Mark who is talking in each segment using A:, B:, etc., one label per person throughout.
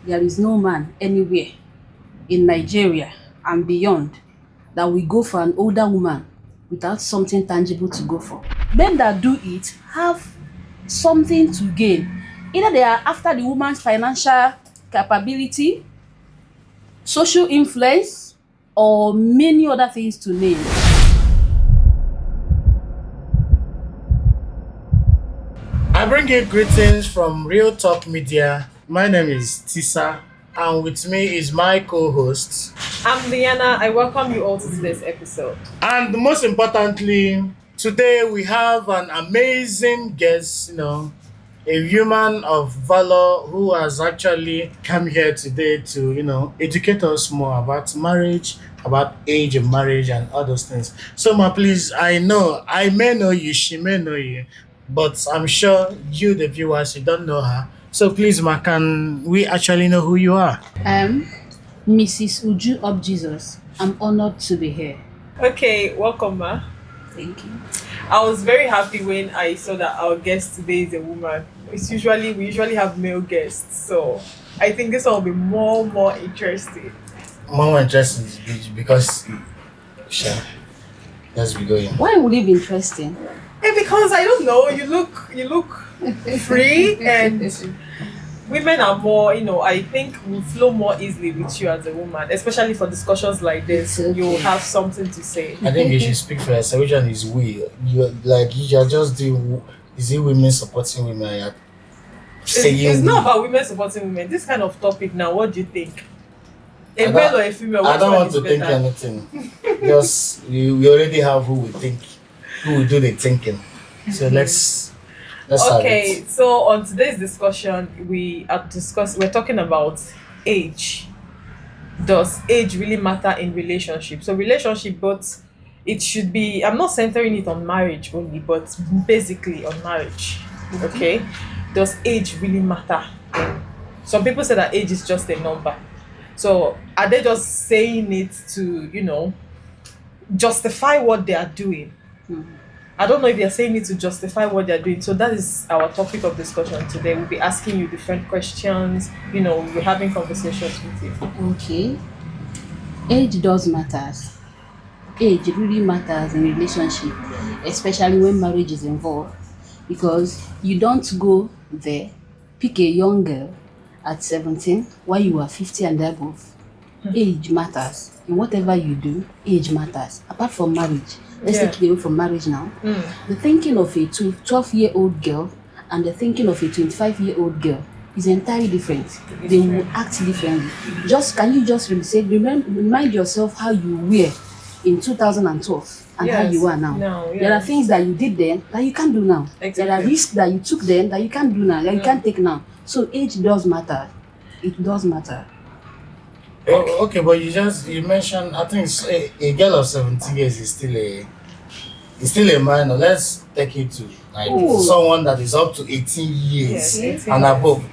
A: there is no man anywhere in Nigeria and beyond that will go for an older woman without something tangible to go for. Men that do it have something to gain. Either they are after the woman's financial capability, social influence, or many other things to name.
B: I bring you greetings from Real Talk Media. My name is Tisa, and with me is my co-host.
C: I'm Liana. I welcome you all to today's episode.
B: And most importantly, today we have an amazing guest, a human of valor who has actually come here today to, educate us more about marriage, about age of marriage and all those things. So ma, please, I may know you, she may know you, but I'm sure you, the viewers, you don't know her. So please ma, can we actually know who you are?
A: Mrs Uju of Jesus. I'm honored to be here.
C: Okay, welcome, ma.
A: Thank you.
C: I was very happy when I saw that our guest today is a woman. We usually have male guests, so I think this one will be more interesting.
B: More interesting because sure. Let's be going.
A: Why would it be interesting?
C: Because I don't know, you look free and women are more, I think will flow more easily with you as a woman, especially for discussions like this.
A: It's okay.
C: You'll have something to say.
B: I think you should speak for yourself. Which one is we? You are just doing. Is it women supporting women? You're saying
C: It's
B: we.
C: not about women supporting women. This kind of topic now, what do you think? A
B: I
C: male
B: don't-
C: or a female?
B: I
C: Which
B: don't
C: one
B: want
C: is
B: to think
C: better?
B: anything. Just we already have who we think, who will do the thinking. So let's have
C: Okay,
B: it.
C: so on today's discussion, we're talking about age. Does age really matter in relationship? So relationship, but it should be. I'm not centering it on marriage only, but basically on marriage. Okay, does age really matter? Some people say that age is just a number. So are they just saying it to justify what they are doing? I don't know if they're saying it to justify what they're doing. So that is our topic of discussion today. We'll be asking you different questions. We'll be having conversations with you.
A: Okay. Age does matters. Age really matters in relationship, especially when marriage is involved, because you don't go there, pick a young girl at 17 while you are 50 and above. Age matters. In whatever you do, age matters. Apart from marriage, let's
C: Yeah.
A: take it away from marriage now. The thinking of a 12-year-old girl and the thinking of a 25-year-old girl is entirely different. They will act differently. Can you just remind yourself how you were in 2012 and how
C: Yes.
A: you are now?
C: Now,
A: There are
C: yes.
A: things that you did then that you can't do now. There are
C: Exactly.
A: risks that you took then that you can't do now, that you can't take now. So age does matter. It does matter.
B: Okay, but you mentioned. I think it's a girl of 17 years is still a minor. Let's take it to
A: Oh.
B: someone that is up to 18 years
C: Yes, 18
B: and
C: years.
B: above.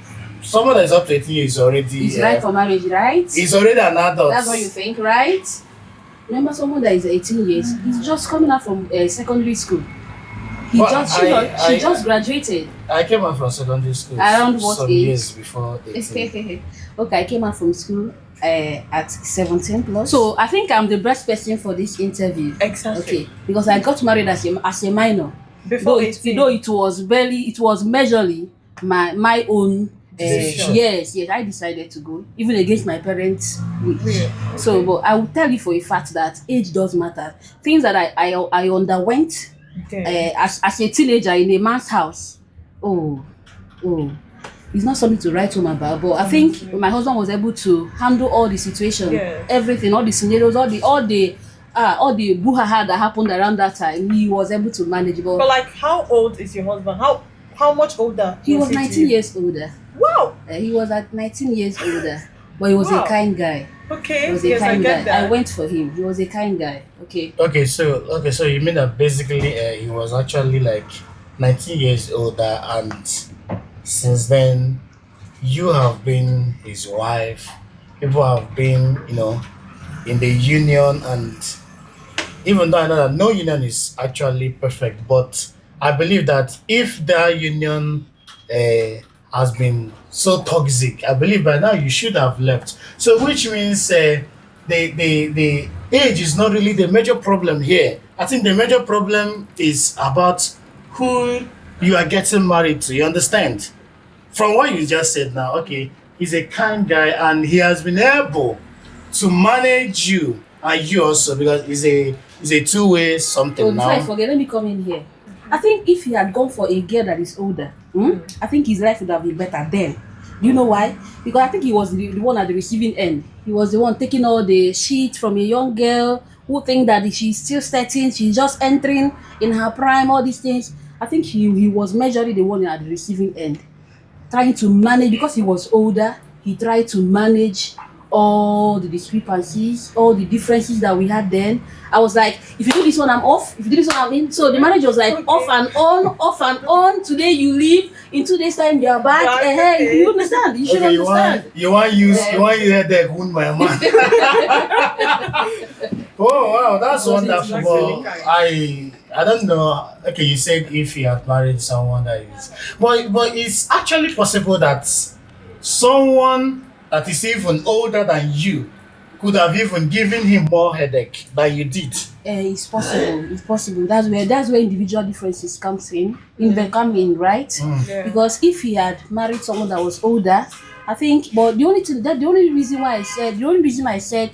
B: Someone that is up to 18 years is already.
A: It's right for marriage, right?
B: He's already an adult.
A: That's what you think, right? Remember someone that is 18 years, he's just coming out from secondary school. She just graduated.
B: I came out from secondary school
A: Around what
B: some
A: age?
B: years before 18.
A: Okay, I came out from school at 17 plus. So I think I'm the best person for this interview.
C: Exactly.
A: Okay, because I got married as a minor.
C: Before
A: Though
C: 18.
A: it was majorly my own
B: Decision.
A: yes, I decided to go, even against my parents' wish.
C: Yeah.
A: So, but I will tell you for a fact that age does matter. Things that I underwent
C: Okay.
A: as a teenager in a man's house. Oh, it's not something to write home about. But I think my husband was able to handle all the situation,
C: Yeah.
A: everything, all the scenarios, all the brouhaha that happened around that time. He was able to manage.
C: But like, how old is your husband? How much older?
A: He was
C: to
A: 19
C: you?
A: years older.
C: Wow.
A: He was at 19 years older, but he was a
C: Wow.
A: kind guy.
C: Okay.
A: He was a
C: Yes, I
A: kind
C: get
A: guy.
C: that.
A: I went for him. He was a kind guy. Okay.
B: Okay, so you mean that basically he was actually like 19 years older, and since then you have been his wife. People have been, in the union, and even though I know that no union is actually perfect, but I believe that if that union has been so toxic. I believe by now you should have left. So which means the age is not really the major problem here. I think the major problem is about who you are getting married to. You understand? From what you just said now, okay, he's a kind guy and he has been able to manage you and you also because it's a two-way something
A: So before I
B: now.
A: forget, let me come in here. I think if he had gone for a girl that is older, I think his life would have been better then. Do you know why? Because I think he was the one at the receiving end. He was the one taking all the shit from a young girl who think that she's still 13, she's just entering in her prime, all these things. I think he was majorly the one at the receiving end, trying to manage because he was older. He tried to manage all the discrepancies, all the differences that we had then. I was like, if you do this one, I'm off. If you do this one, I'm in. So the manager was like, off and on, off and on. Today you leave. In 2 days time, you're back.
C: Back,
A: Hey,
C: okay.
A: you understand? You should
B: Okay,
A: understand.
B: you want use headache wound my man. Oh wow, that's
A: Was it
B: wonderful.
C: exactly
B: But
C: kind?
B: I don't know. Okay, you said if he had married someone that is, but it's actually possible that someone that is even older than you could have even given him more headache than you did.
A: It's possible. It's possible. That's where individual differences comes in. Come in, right?
C: Yeah.
A: Because if he had married someone that was older, I think. But the only reason why I said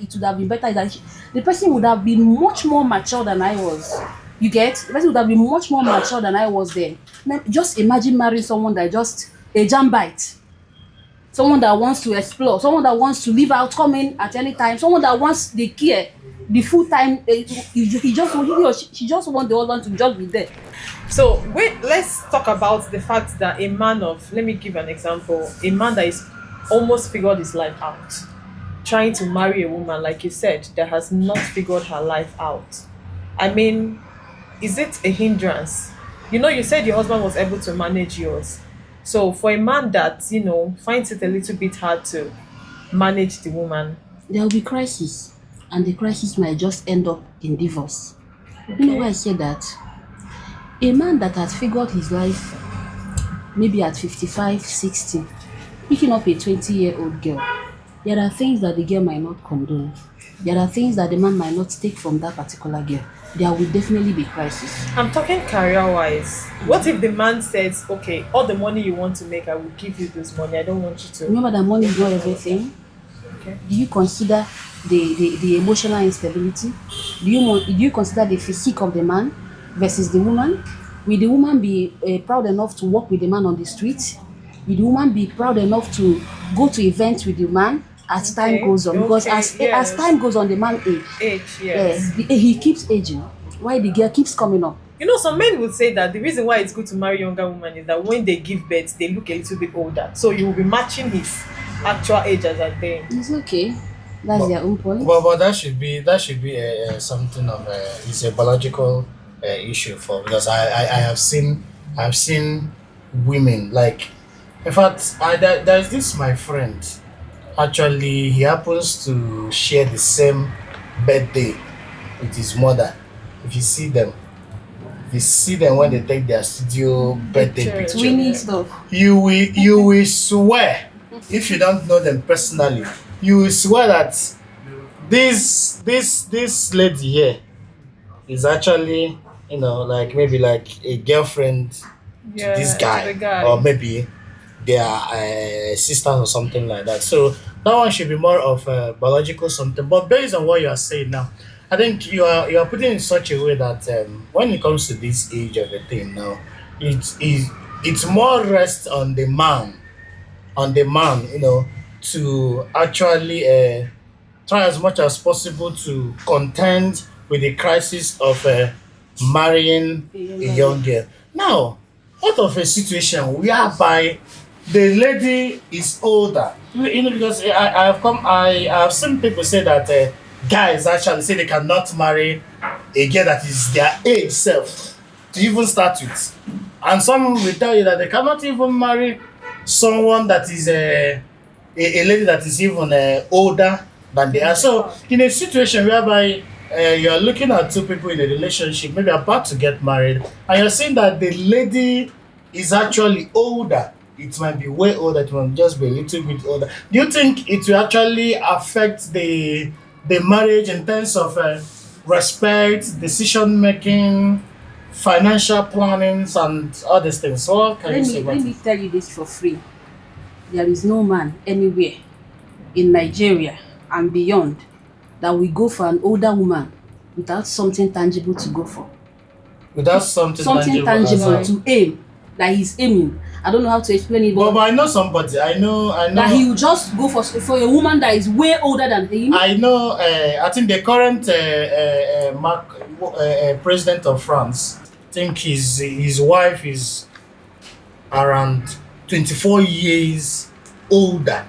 A: it would have been better is that the person would have been much more mature than I was. You get? The person would have been much more mature than I was then. Now, just imagine marrying someone that just a jambite. Someone that wants to explore, someone that wants to live out, come in at any time, someone that wants the care, the full time. He just want the husband to just be there.
C: So wait, let's talk about the fact that a man of, let me give an example, a man that is almost figured his life out, trying to marry a woman, like you said, that has not figured her life out. I mean, is it a hindrance? You said your husband was able to manage yours. So for a man that, finds it a little bit hard to manage the woman.
A: There will be crisis, and the crisis might just end up in divorce. You know why I say that? A man that has figured his life, maybe at 55, 60, picking up a 20-year-old girl, there are things that the girl might not condone. There are things that the man might not take from that particular girl. There will definitely be crisis.
C: I'm talking career-wise. What if the man says, okay, all the money you want to make, I will give you this money. I don't want you to.
A: Remember that money is not everything.
C: Okay.
A: Do you consider the emotional instability? Do you consider the physique of the man versus the woman? Will the woman be proud enough to walk with the man on the street? Will the woman be proud enough to go to events with the man as time goes on? Because as time goes on, the man
C: Age, yes.
A: he keeps aging. Why the girl keeps coming up?
C: Some men would say that the reason why it's good to marry younger women is that when they give birth, they look a little bit older. So you will be matching his actual age as at then.
A: It's okay. That's their own point.
B: But that should be something of it's a biological issue for because I've seen women like, in fact, there's this my friend. Actually, he happens to share the same birthday with his mother. If you see them when they take their studio birthday
C: Pictures.
B: picture,
A: Winning stuff.
B: you will swear, if you don't know them personally, you will swear that this lady here is actually like maybe like a girlfriend to this
C: to the guy.
B: or maybe they are sisters or something like that. So that one should be more of a biological something. But based on what you are saying now, I think you are putting it in such a way that when it comes to this age of a thing now, it's more rest on the man, to actually try as much as possible to contend with the crisis of marrying a young girl. Now, out of a situation whereby the lady is older, because I have seen people say that guys actually say they cannot marry a girl that is their age self to even start with, and some will tell you that they cannot even marry someone that is a lady that is even older than they are. So in a situation whereby you're looking at two people in a relationship, maybe about to get married, and you're saying that the lady is actually older it might be way older, it might just be a little bit older. Do you think it will actually affect the marriage in terms of respect, decision making, financial plannings, and all these things? So what can you say about
A: Let me
B: it?
A: tell you this for free. There is no man anywhere in Nigeria and beyond that will go for an older woman without something tangible to go for.
B: Without something,
A: Something
B: tangible.
A: tangible to aim. That he's aiming. I don't know how to explain it,
B: But
A: but
B: I know somebody. I know.
A: that he will just go for a woman that is way older than him.
B: I know. I think the current president of France. I think his wife is around 24 years older.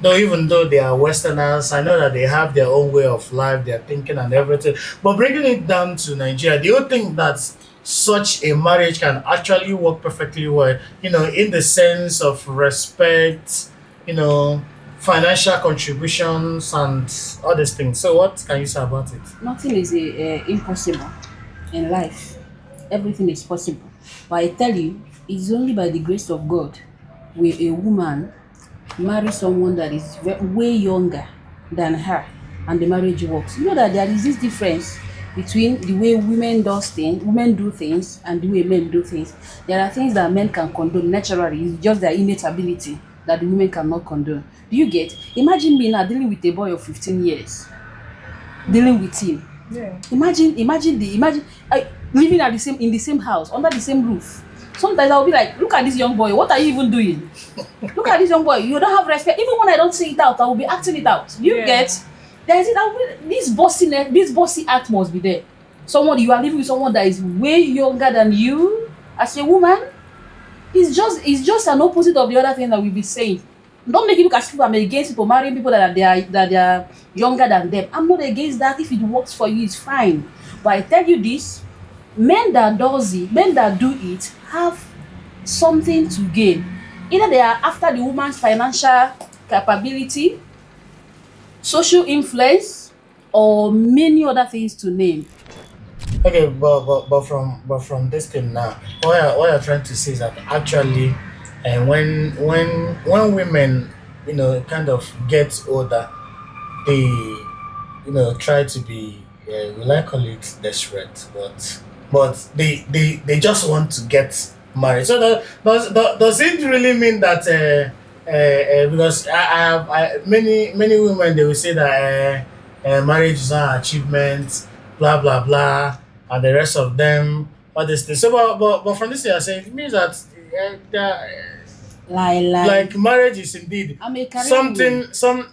B: Though even though they are Westerners, I know that they have their own way of life, their thinking and everything. But bringing it down to Nigeria, do you think that such a marriage can actually work perfectly well? In the sense of respect, financial contributions and all these things. So what can you say about it?
A: Nothing is impossible in life. Everything is possible. But I tell you, it's only by the grace of God will a woman marry someone that is way younger than her and the marriage works. You know that there is this difference between the way women do things and the way men do things. There are things that men can condone naturally. It's just their innate ability that the women cannot condone. Do you get? Imagine me now dealing with a boy of 15 years. Dealing with him.
C: Yeah.
A: Imagine living in the same house, under the same roof. Sometimes I'll be like, look at this young boy, what are you even doing? Look at this young boy, you don't have respect. Even when I don't say it out, I will be acting it out. Do you get? This bossy act must be there. You are living with someone that is way younger than you as a woman. It's just an opposite of the other thing that we've been saying. Don't make it look as if I'm against people marrying people that they are younger than them. I'm not against that. If it works for you, it's fine. But I tell you this, men that do it have something to gain. Either they are after the woman's financial capability, social influence, or many other things to name.
B: Okay, but from this thing now, what you're trying to say is that actually, and when women kind of get older, they try to be we like call it desperate, but they just want to get married. So does it really mean that because many women, they will say that marriage is not an achievement, blah blah blah, and the rest of them, all these things. So but from this thing I say, it means that like marriage is indeed
A: I'm a career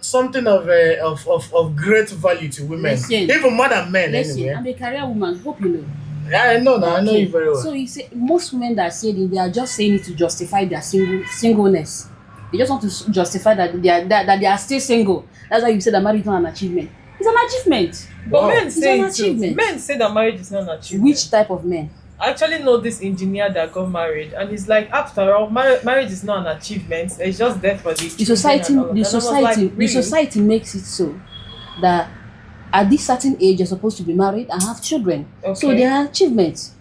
B: something of great value to women,
A: Listen.
B: even more than men.
A: Listen,
B: Anyway,
A: I'm a career woman. Hope you know.
B: yeah, I know now. I know
A: Okay.
B: you very well.
A: So you say most women that say it, they are just saying it to justify their singleness. They just want to justify that they are still single. That's why you say that marriage is not an achievement. It's an achievement.
C: But
B: Wow.
C: men say
A: an
C: it too.
A: achievement.
C: Men say that marriage is not an achievement.
A: Which type of men?
C: I actually know this engineer that got married, and he's like, after all, marriage is not an achievement. It's just there for the
A: The society, the society makes it so that at this certain age you're supposed to be married and have children. So
C: Okay.
A: there are achievements.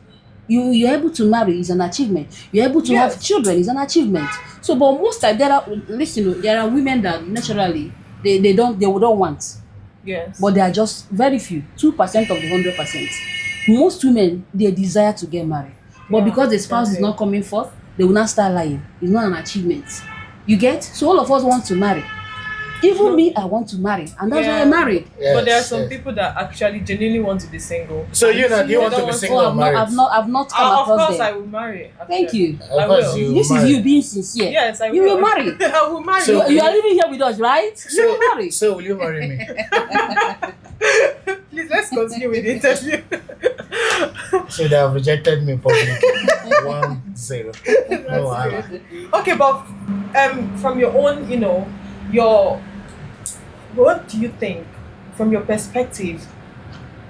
A: You're able to marry is an achievement. You're able to have
C: Yes.
A: children is an achievement. So, but most time there are women that naturally they don't want,
C: Yes.
A: but they are just very few, 2% of the 100%. Most women they desire to get married, but
C: Yeah,
A: because the spouse is
C: okay.
A: not coming forth, they will not start lying. It's not an achievement. You get? So all of us want to marry. Even me, I want to marry, and that's why I
C: Yeah.
A: married.
C: But there are
B: Yes,
C: some
B: yes.
C: people that actually genuinely want to be single.
B: So do you want to be
C: don't
B: single
A: Oh,
B: or married?
A: I've not come
C: Of
A: across
C: course,
A: them.
C: I will marry.
A: Thank
C: actually.
A: you.
C: I
B: Of course
C: will.
B: you
A: This is
B: marry.
A: you being sincere.
C: Yes, I will.
A: You will marry.
C: I will marry.
B: So-
A: You are living here with us, right? You will marry.
B: So will you marry me?
C: Please, let's continue with the interview.
B: So they have rejected me publicly. 1-0. No wahala.
C: Okay, but from your own, what do you think, from your perspective,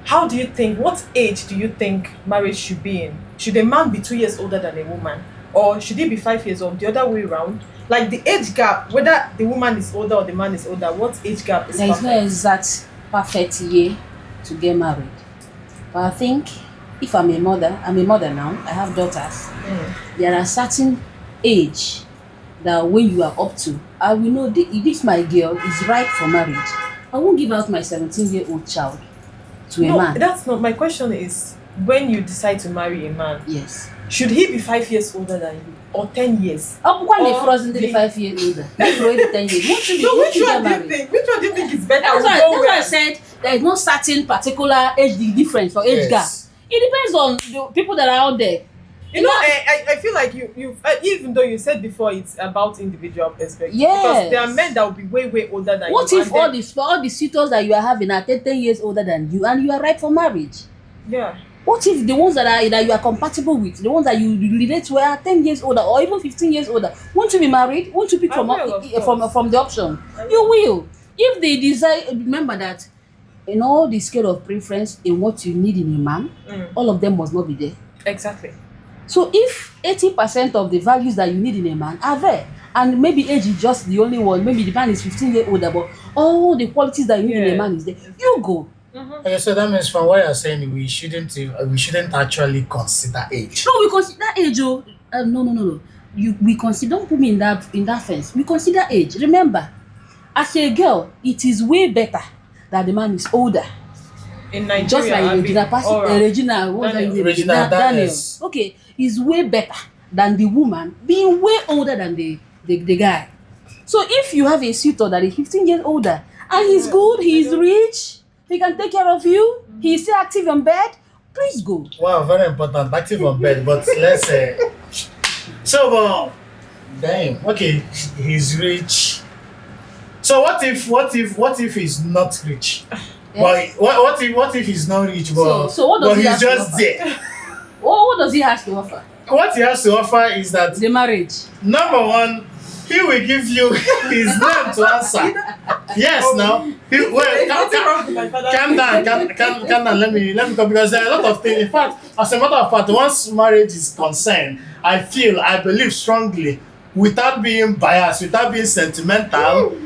C: what age do you think marriage should be in? Should a man be 2 years older than a woman? Or should he be 5 years old? The other way around? Like the age gap, whether the woman is older or the man is older, what age gap is
A: There is no
C: perfect?
A: exact perfect year to get married. But I think if I'm a mother now, I have daughters.
C: Mm.
A: There are certain age that when you are up to, I will know this my girl is ripe for marriage. I won't give out my 17-year-old child to a
C: No,
A: man.
C: that's not my question. Is when you decide to marry a man,
A: Yes.
C: should he be 5 years older than you or 10 years?
A: When they
C: Or
A: frozen the
C: the-
A: 5 years older, that's already 10 years.
C: So which one do you think? Which one do you think is better?
A: That's
C: We
A: why,
C: go
A: that's why I
C: where?
A: said there is no certain particular age difference or age gap.
B: Yes.
A: It depends on the people that are out there.
C: You know, I feel like you even though you said before it's about individual perspective.
A: Yes.
C: Because there are men that will be way older than
A: What
C: you.
A: if all the suitors that you are having are 10 years older than you and you are ripe for marriage?
C: Yeah.
A: What if the ones that you are compatible with, the ones that you relate to are 10 years older or even 15 years older? Won't you be married? Won't you pick
C: I will, of
A: from the option? You will. If they desire, remember that in all the scale of preference in what you need in a man, all of them must not be there.
C: Exactly.
A: So if 80% of the values that you need in a man are there, and maybe age is just the only one, maybe the man is 15 years older, but all the qualities that you need in a man is there, you go.
B: Okay, so that means from what you're saying, we shouldn't actually consider age.
A: No, we consider age. No. We consider. Don't put me in that fence. We consider age. Remember, as a girl, it is way better that the man is older.
C: In Nigeria,
A: Just like Regina Regina, what's her name?
B: Regina
A: Daniel.
B: Daniels.
A: Okay, is way better than the woman being way older than the guy. So if you have a suitor that is 15 years older and he's good, he's rich, he can take care of you, he's still active in bed, please go.
B: Wow, very important. Active on bed, but let's say. Damn. Okay, he's rich. So what if he's not rich?
A: Yes.
B: But what if he's not rich? But
A: So what does
B: but
A: he
B: he's
A: have to
B: just
A: offer?
B: there.
A: What does he have to offer?
B: What he has to offer is that
A: The marriage.
B: number one, he will give you his name to answer. Yes, now. Calm down. Let me come because there are a lot of things. In fact, as a matter of fact, once marriage is concerned, I believe strongly, without being biased, without being sentimental,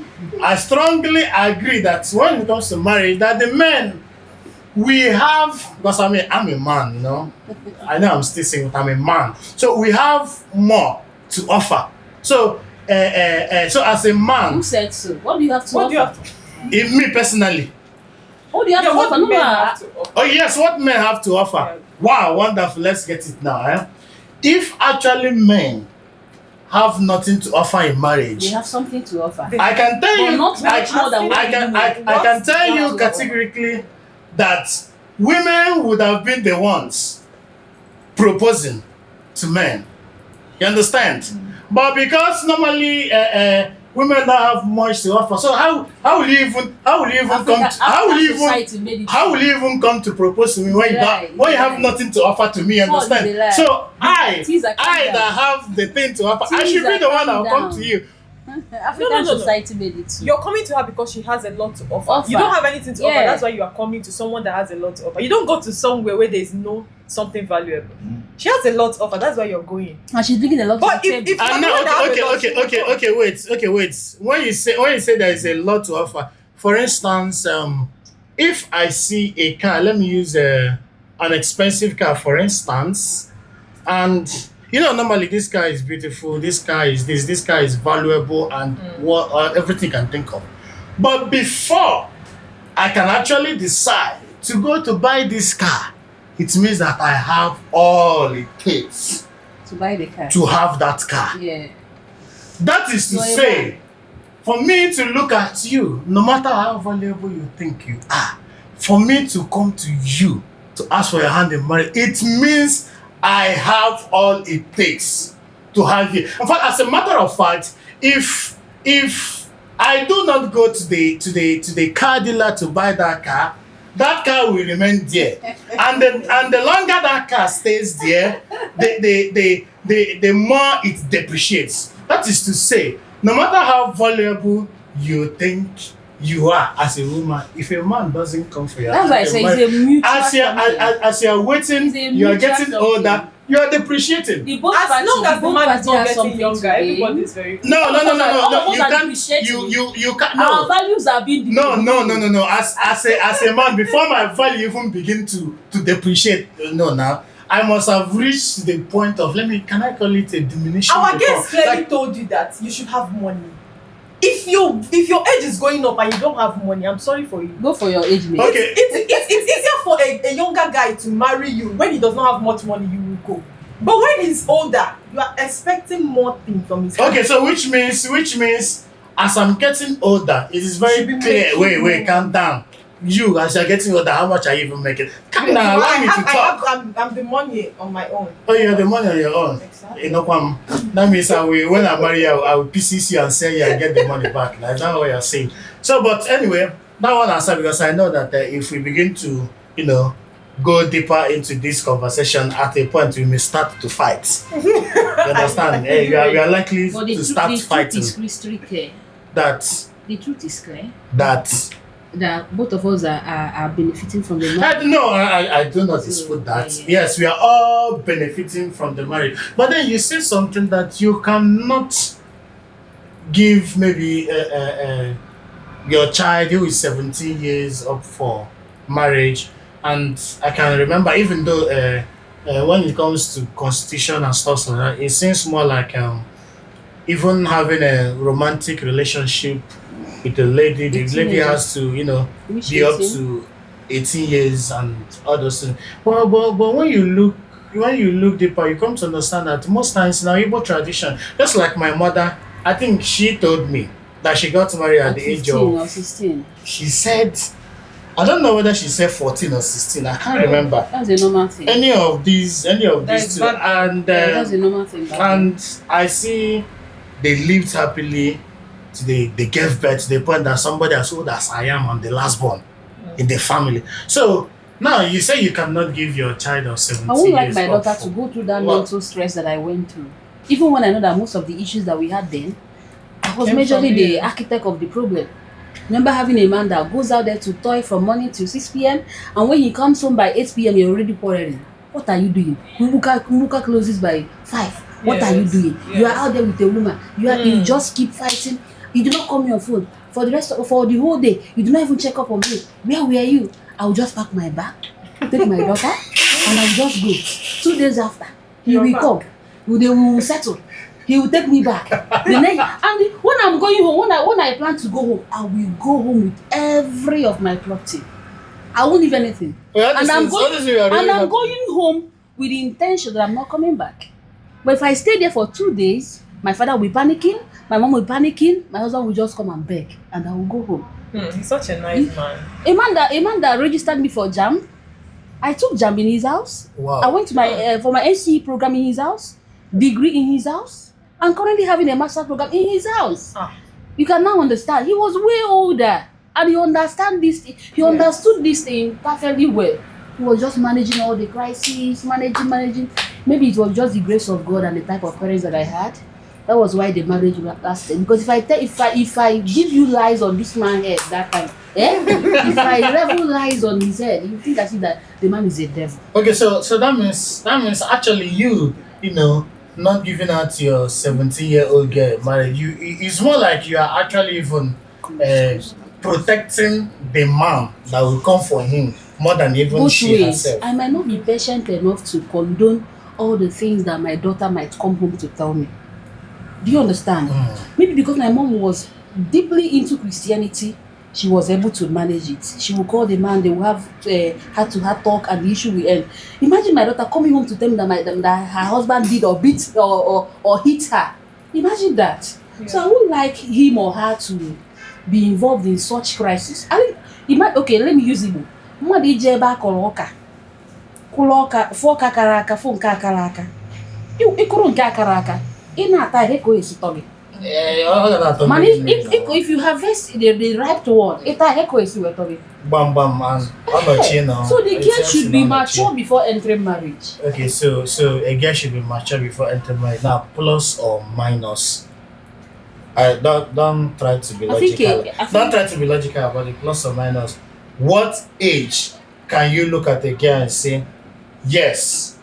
B: I strongly agree that when it comes to marriage, that the men we have, because I'm a man, you know. I know I'm still saying I'm a man. So we have more to offer. So so as a man,
A: Who said so? What do you have to
C: What
A: offer?
C: do you have to
B: me personally,
A: What do you have to
C: what
A: offer?
C: do
A: No,
C: men
A: no.
C: have to offer?
B: oh yes, what men have to offer.
C: Yeah.
B: Wow, wonderful. Let's get it now. If actually men have nothing to offer in marriage,
A: They have something to offer.
B: I can tell
A: But
B: you,
A: not much more than what
B: I can tell you categorically that women would have been the ones proposing to men. You understand? But because normally women don't have much to offer, so how will you even come to propose to me when you have nothing to offer to me? You understand? So I that have the thing to offer, I should be the one that will come to you.
A: African
C: No.
A: society made it too.
C: You're coming to her because she has a lot to offer.
A: Offer.
C: You don't have anything to offer.
A: Yeah.
C: That's why you are coming to someone that has a lot to offer. You don't go to somewhere where there is no something valuable. She has a lot to offer. That's why you're going.
A: And she's bringing a lot
C: But
A: to the
C: if
A: table.
B: And now, okay, wait. When you say there is a lot to offer, for instance, if I see a car, let me use an expensive car, for instance, and you know, normally this car is beautiful, this car is this car is valuable, and what everything can think of. But before I can actually decide to go to buy this car, it means that I have all it takes
A: To buy the car.
B: to have that car.
A: Yeah.
B: That is to
A: So,
B: say, for me to look at you, no matter how valuable you think you are, for me to come to you to ask for your hand in marriage, it means I have all it takes to have you. In fact, as a matter of fact, if I do not go to the car dealer to buy that car will remain there. and the longer that car stays there, the more it depreciates. That is to say, no matter how valuable you think you are as a woman, if a man doesn't come for your
A: That's why I say it's a mutual
B: as you're waiting,
A: It's a
B: you're
A: mutual
B: getting
A: something.
B: older, you're depreciating.
A: The both
C: As
A: parties,
C: long as the
A: both
C: man is
A: parties
C: not
A: have
C: getting
A: something
C: younger,
A: to gain.
C: everybody is very.
B: No.
A: All of us
B: You
A: are
B: can't.
A: depreciating.
B: You can't.
A: Our
B: No.
A: values are being
B: No.
A: diminished.
B: As a man, before my value even begin to depreciate, no. Now I must have reached the point of can I call it a diminution?
C: Our
B: before?
C: guest clearly told you that you should have money. If your age is going up and you don't have money, I'm sorry for you.
A: Go for your age mate.
B: Okay.
C: It's easier for a younger guy to marry you when he does not have much money. You will go, but when he's older, you are expecting more things from his.
B: Okay, so which means as I'm getting older, it is very
C: Should be
B: clear.
C: making
B: Wait,
C: more.
B: calm down. You, as you're getting older, how much are you even making? Calm down, allow me to talk.
C: I'm the money on my own.
B: Oh, you have the money on your own.
C: Exactly.
B: You know, that means when I marry you, I will PCC you and sell you and get the money back. That's not what you're saying. So, but anyway, that one aside, because I know that if we begin to, go deeper into this conversation, at a point we may start to fight. You understand? We are likely
A: But the
B: to start
A: truth
B: fighting.
A: is crystal clear.
B: That
A: The truth is clear
B: that
A: that both of us are benefiting from the marriage.
B: no, I do not dispute that.
A: Yeah.
B: Yes, we are all benefiting from the marriage. But then you say something that you cannot give maybe your child who is 17 years up for marriage. And I can remember, even though when it comes to constitution and stuff like that, it seems more like even having a romantic relationship with a lady, the
A: 18
B: lady
A: years.
B: has to,
A: Which
B: be up
A: 18?
B: to 18 years and all those things. But when you look deeper, you come to understand that most times in our Igbo tradition, just like my mother, I think she told me that she got married at the age
A: 15 or
B: of,
A: 16.
B: she said, I don't know whether she said 14 or 16, I can't remember.
A: That's a normal thing.
B: Any of these
C: That's
B: two.
C: bad.
B: And
A: That's a normal thing. back then.
B: and I see they lived happily till they gave birth to the point that somebody as old as I am the last born in the family. So now you say you cannot give your child of 17
A: I won't like
B: years
A: my
B: up
A: daughter
B: for-
A: to go through that
B: What?
A: mental stress that I went through. Even when I know that most of the issues that we had then, I was
C: Came from
A: majorly the
C: you.
A: architect of the problem. Remember having a man that goes out there to toy from morning till 6 p.m. and when he comes home by 8 p.m. you're already quarreling. What are you doing? Kumbuka closes by 5. What are you
C: Yes,
A: doing? You are
C: yes.
A: out there with a woman. You just keep fighting. You do not call me on phone for the whole day. You do not even check up on me. Where were you? I will just pack my bag, take my daughter, and I will just go. 2 days after, he
C: You're
A: will
C: back.
A: come. They will settle. He will take me back. The next, and when I'm going home, when I plan to go home, I will go home with every of my property. I won't leave anything.
B: Well,
A: And I'm going,
B: honestly, we are really
A: and I'm
B: happy.
A: going home with the intention that I'm not coming back. But if I stay there for 2 days, my father will be panicking, my mom will be panicking, my husband will just come and beg, and I will go home.
C: He's such a nice man.
A: A man that registered me for JAM, I took JAM in his house.
B: Wow.
A: I went to my for my NCE program in his house, degree in his house, and currently having a master's program in his house.
C: Ah.
A: You can now understand. He was way older, and he understand this. He understood this thing perfectly well. He was just managing all the crises, managing. Maybe it was just the grace of God and the type of parents that I had. That was why the marriage lasted. Because if I give you lies on this man's head that time, if I level lies on his head, you think as if that the man is a devil.
B: Okay, so that means actually you not giving out your 17-year-old girl marriage. It's more like you are actually even protecting the man that will come for him more than even
A: Both
B: she
A: ways.
B: herself.
A: I might not be patient enough to condone all the things that my daughter might come home to tell me. Do you understand? Maybe because my mom was deeply into Christianity, she was able to manage it. She will call the man, they will have heart-to-heart talk, and the issue will end. Imagine my daughter coming home to tell me that her husband did or beat or hit her. Imagine that.
C: Yeah.
A: So I would like him or her to be involved in such crisis. Okay, let me use Igbo. Mmadụ ije ebe a kọrọ ọka, kwụrụ ọka, fụ ọka kara aka, fụ nke akara aka. Ịkụrụ nke akara aka, ị na-ata ihe ka o esi tọ gị. Man, if you harvest the ripe one, ịta ihe ka o esi wee tọ gị.
B: Bam bam and
A: So the girl should be mature before entering marriage.
B: Okay, so a girl should be mature before entering marriage. Now, plus or minus? Don't try to be
A: I think,
B: logical. Don't try to be logical about the plus or minus. What age can you look at a girl and say, yes,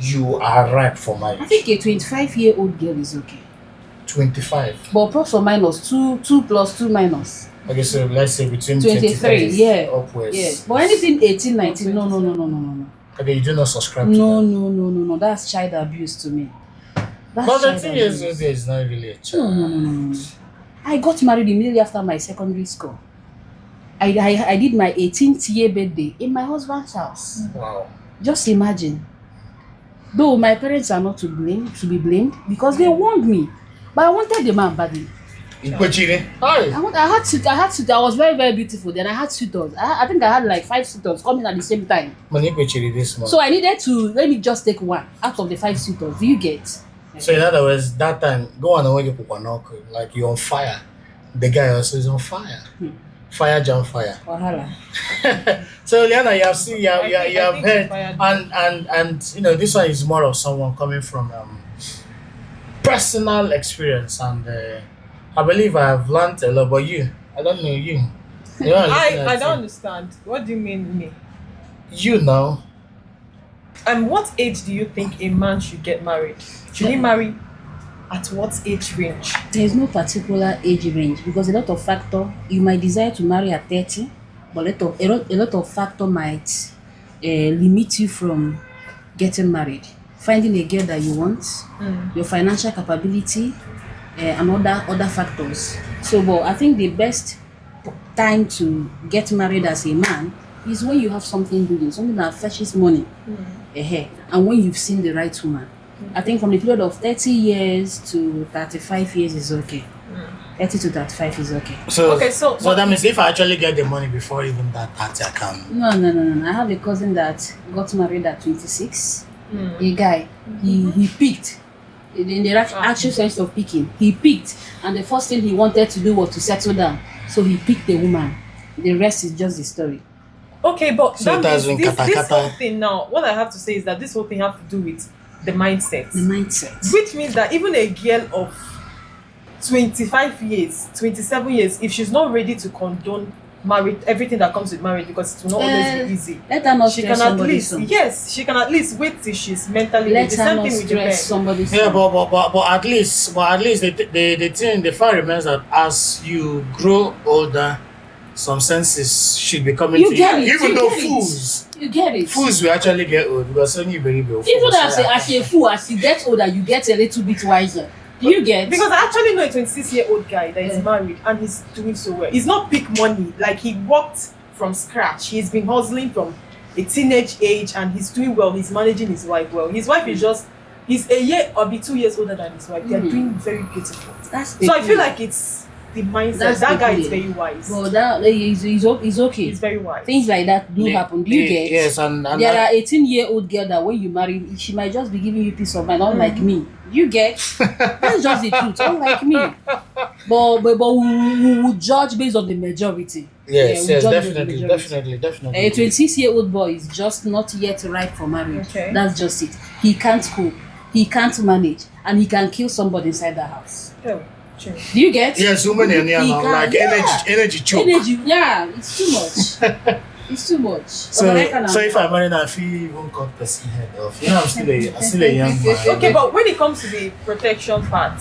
B: you are ripe for
A: I
B: marriage?
A: think a 25-year-old girl is okay.
B: 25.
A: But plus or minus, 2 plus 2 minus.
B: Okay, so let's say between
A: 23,
B: 23
A: yeah.
B: upwards.
A: Yeah. But anything 18, 19, no.
B: Okay, you do not subscribe to
A: No,
B: that.
A: no. That's child abuse to me. That's
B: But the
A: child
B: thing is,
A: abuse.
B: is not really a
A: No,
B: child.
A: no. I got married immediately after my secondary school. I did my 18th year birthday in my husband's house.
B: Wow.
A: Just imagine. Though my parents are not to be blamed because they warned me, but I wanted the man badly.
B: Hi.
A: I had I was very, very beautiful. Then I had suitors. I think I had like 5 suitors coming at the same time.
B: This month.
A: So I needed to let me just take one out of the 5 suitors. Do you get?
B: So in other words, that time, go on and when you like you're on fire. The guy also is on fire. Fire jam fire.
A: Wahala.
B: So Liana, you have seen, you
C: I
B: have
C: think
B: heard,
C: fire
B: and you know, this one is more of someone coming from personal experience, and I believe I have learned a lot. But you, I don't know you. You know,
C: I don't understand. What do you mean me?
B: You know.
C: What age do you think a man should get married? Should he marry at what age range?
A: There is no particular age range because a lot of factor you might desire to marry at 30, but a lot of factor might limit you from getting married. Finding a girl that you want, your financial capability, and other factors. So, but I think the best time to get married as a man is when you have something doing, something that fetches money, and when you've seen the right woman. I think from the period of 30 years to 35 years is okay. 30 to 35 is okay.
B: So
C: so
B: that means if I actually get the money before even that 30, I can.
A: No. I have a cousin that got married at 26. A guy, he picked. In the actual sense of picking, he picked, and the first thing he wanted to do was to settle down. So he picked a woman. The rest is just the story.
C: Okay, but
B: So
C: that
B: it has
C: means
B: been
C: this
B: kata-kata.
C: whole thing now, what I have to say is that this whole thing has to do with the mindset.
A: The mindset.
C: Which means that even a girl of 25 years, 27 years, if she's not ready to condone marriage, everything that comes with marriage, because it will not always be easy.
A: Let her not
C: She
A: stress
C: can at
A: somebody.
C: least, yes, she can at least wait till she's mentally
A: Let
C: ready. The
A: her
C: same
A: not
C: thing with the men.
A: stress somebody.
B: Yeah, but at least the fact remains that as you grow older, some senses should be coming
A: You
B: to
A: get
B: you.
A: it,
B: Even
A: you
B: though
A: get it. You get it.
B: fools will actually get old because only very well.
A: Even as a fool, as you get older, you get a little bit wiser. Do you get?
C: Because I actually know a 26-year-old guy that is married and he's doing so well. He's not big money. Like, he worked from scratch. He's been hustling from a teenage age and he's doing well. He's managing his wife well. His wife is he's a year or 2 years older than his wife. They're doing very beautiful.
A: That's
C: So I feel like it's the mindset. That guy is very wise.
A: Well, that he's okay.
C: He's very wise.
A: Things like that do happen. Do you get?
B: Yes, and
A: There are 18-year-old girl that when you marry, she might just be giving you peace of mind, unlike me. You get? That's just the truth, unlike me. But we will judge based on the majority.
B: yes,
A: we
B: yes,
A: judge based on the
B: definitely.
A: majority. A 26-year-old boy is just not yet ripe for marriage.
C: Okay.
A: That's just it. He can't cook, he can't manage, and he can kill somebody inside the house.
C: Oh, true.
A: Do you get?
B: Yes, women in here
A: He
B: now,
A: can-
B: like
A: yeah.
B: energy choke.
A: Energy, yeah, it's too much. It's too much.
B: So if I marry now, I feel even cut person head off. You know, I'm still a young man.
C: Okay, but when it comes to the protection part,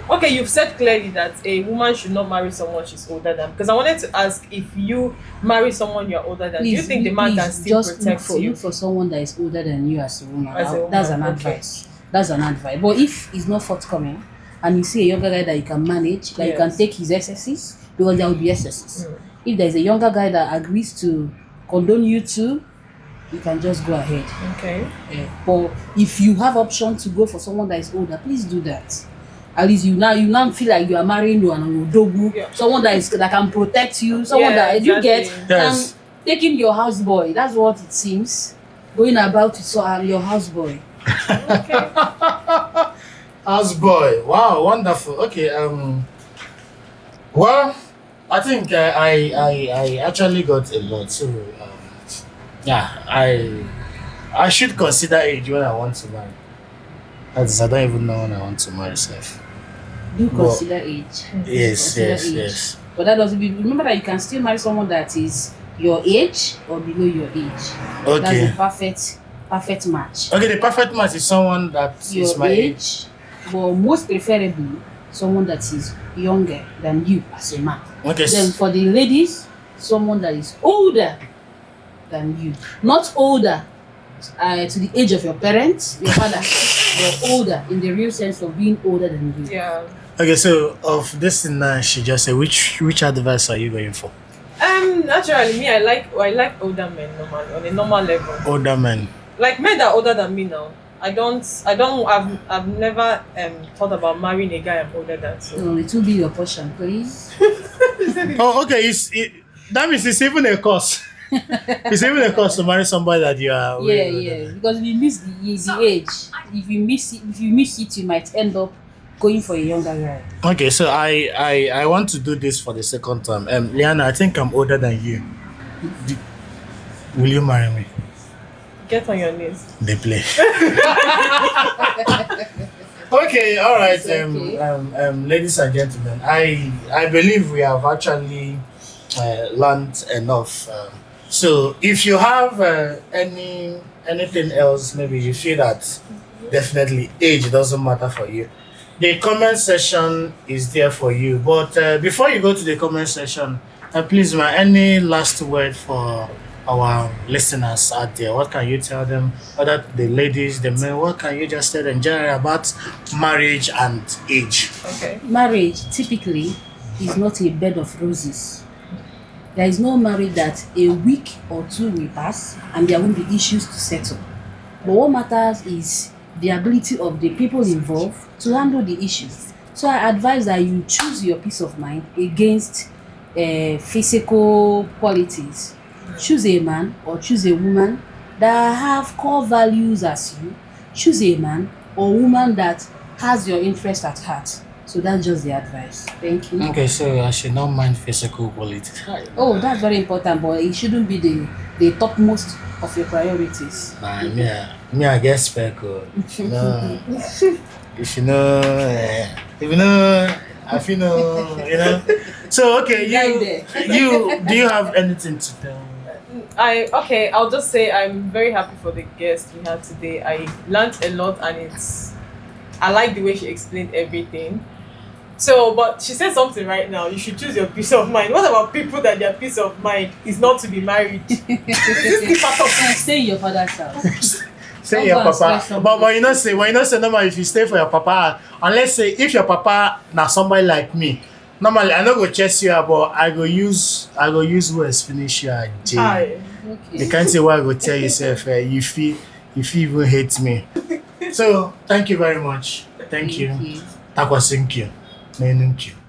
C: okay, you've said clearly that a woman should not marry someone she's older than. Because I wanted to ask, if you marry someone you're older than, do you think the man can still
A: just
C: protect you?
A: look for someone that is older than you as a woman.
C: As a woman,
A: That's an
C: okay.
A: advice. That's an advice. But if it's not forthcoming, and you see a younger guy that you can manage, that you can
C: Yes.
A: take his excesses, because there will be excesses. If there's a younger guy that agrees to condone you too, you can just go ahead.
C: Okay.
A: But if you have option to go for someone that is older, please do that. At least you now feel like you are marrying an odogu,
C: Yeah.
A: someone that can protect you, someone
C: Yeah,
A: that you get,
C: exactly.
B: Yes.
A: and taking your houseboy. That's what it seems. Going about it, so I'm your houseboy.
C: Okay.
B: Houseboy. Wow, wonderful. Okay. Well, I think I actually got a lot. So yeah, I should consider age when I want to marry. That is, I don't even know when I want to marry self.
A: Do
B: Well,
A: consider age.
B: Yes,
A: Consider
B: yes,
A: age.
B: yes.
A: But that doesn't mean, remember that you can still marry someone that is your age or below your age.
B: Okay.
A: That's the perfect match.
B: Okay, the perfect match is someone that is
A: Your
B: my age.
A: age, but most preferably someone that is younger than you as a man.
B: Okay.
A: Then for the ladies, someone that is older than you. Not older, to the age of your parents, your father, you're older in the real sense of being older than you.
C: Yeah.
B: Okay, so of this thing now, she just said, which advice are you going for?
C: Naturally, me, I like older men normally on a normal level.
B: Older men.
C: Like men that are older than me now. I've never thought about marrying a guy I'm older than. So
A: So it will be your portion, please.
B: Oh, okay. That means it's even a cost. It's even a cost to marry somebody that you are.
A: Yeah,
B: way older
A: yeah.
B: than.
A: Because if you miss the age, if you miss it, you might end up going for a younger guy.
B: Okay, so I want to do this for the second time. Liana, I think I'm older than you. D- Will you marry me?
C: get on your knees.
B: They play. Okay, all right,
A: It's okay.
B: ladies and gentlemen, I believe we have actually learned enough. So, if you have anything else, maybe you feel that definitely age doesn't matter for you, the comment section is there for you. But before you go to the comment section, please, ma, any last word for our listeners out there? What can you tell them, whether the ladies, the men, what can you just tell them generally about marriage and age?
C: Okay.
A: Marriage typically is not a bed of roses. There is no marriage that a week or two will pass and there won't be issues to settle. But what matters is the ability of the people involved to handle the issues. So I advise that you choose your peace of mind against physical qualities. Choose a man or choose a woman that have core values as you. Choose a man or woman that has your interest at heart. So that's just the advice. Thank you.
B: Okay, so I should not mind physical quality.
A: Oh, that's very important, but it shouldn't be the topmost of your priorities.
B: I guess spec. No, if you know, if you know, I feel no, you know. So okay, you do you have anything to tell?
C: I'll just say I'm very happy for the guest we had today. I learned a lot and I like the way she explained everything. So, but she said something right now. You should choose your peace of mind. What about people that their peace of mind is not to be married? Is this the part of
A: Stay in your father's house.
B: Say your
A: Don't go and
B: papa,
A: stress somebody.
B: but you know say normal if you stay for your papa, unless say if your papa na somebody like me, normally I no go chase you, but I go use words finish you at J.
C: Aye.
A: Okay.
B: You can't say what I go tell yourself. You feel even hate me. So thank you very much. Thank you. Thank you.